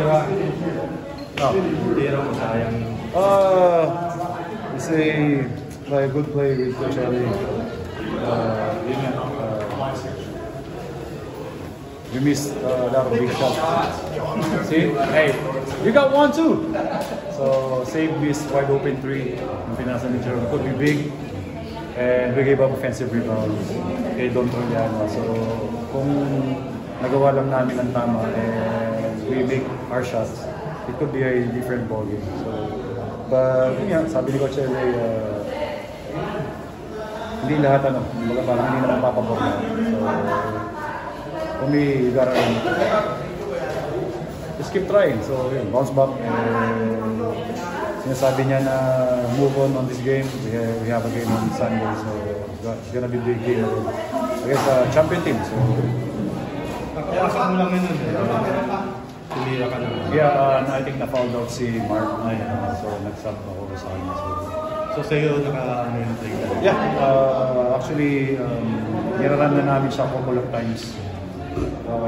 It's a good play with Coach Ali. We missed a lot of big shots. See? Hey, you got one too! So, save miss, wide open 3. Yung pinasa ni Jerome could be big. And we gave up offensive rebounds kay Don Troyano. So, kung nagawa lang namin ang tama and we make our shots, it could be a different ballgame. So, but yun nga, sabi ni Coach Ali, hindi lahat parang hindi naman papabor na. So, for me, you gotta just keep trying. So, yun, bounce back. And sinasabi niya na move on this game. We have a game on Sunday. So, it's gonna be a big game against a champion team. So, nakapasok mo lang yun. Tumira ka naman. Yeah, I think na-fouled out si Mark. So, nag-sub ako sa kanya. So, sa'yo, naka-ano yung play ka? Yeah, actually, niraran na namin siya a couple of times.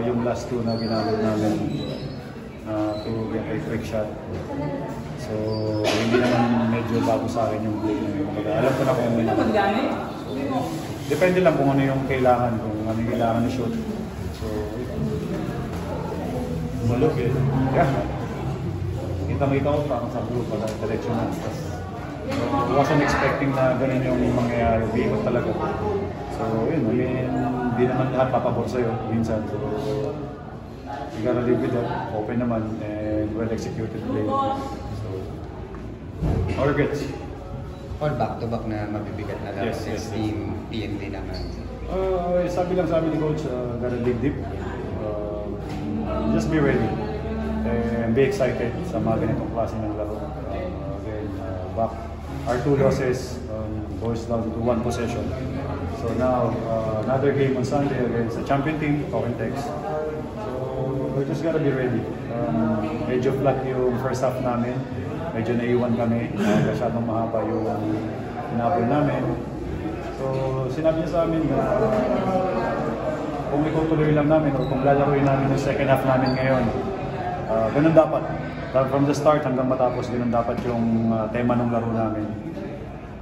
Yung last 2 na ginamit namin to get a quick shot. So, hindi naman medyo bago sa akin yung play na yun. Alam ko na kung ano yung depende lang kung ano yung kailangan, kung ano yung kailangan na shoot. So, malog eh. Yeah. Kita-kita ko parang sa blue pala, direction na. Wasn't expecting na ganun yung mangyayari. Bigot talaga. So, yun. I mean, hindi naman lahat papabor sa'yo minsan. So, you gotta live with that. Open naman and well-executed play. So, no regrets. All back-to-back na mabibigat na lang Yes, since team PNP naman. Sabi lang sa amin ni Coach, gotta dig deep. Just be ready. And be excited sa mga ganitong klase ng laro. Again, back. Our 2 losses boils down to 1 possession. So now, another game on Sunday against a champion team, Coquentex. So we just gotta be ready. Medyo flat yung first half namin. Medyo naiwan kami. Masyadong mahaba yung inabol namin. So sinabi niya sa amin na kung itutuloy lang namin o kung lalaruin namin yung second half namin ngayon, ganun dapat. From the start hanggang matapos, ganun dapat yung tema ng laro namin.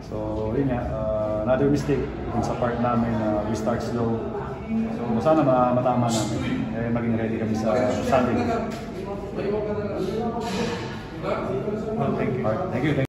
So, yun nga, another mistake dun sa part namin, we start slow. So, sana matama namin. Maging ready kami sa Sunday. Well, thank you. Thank you.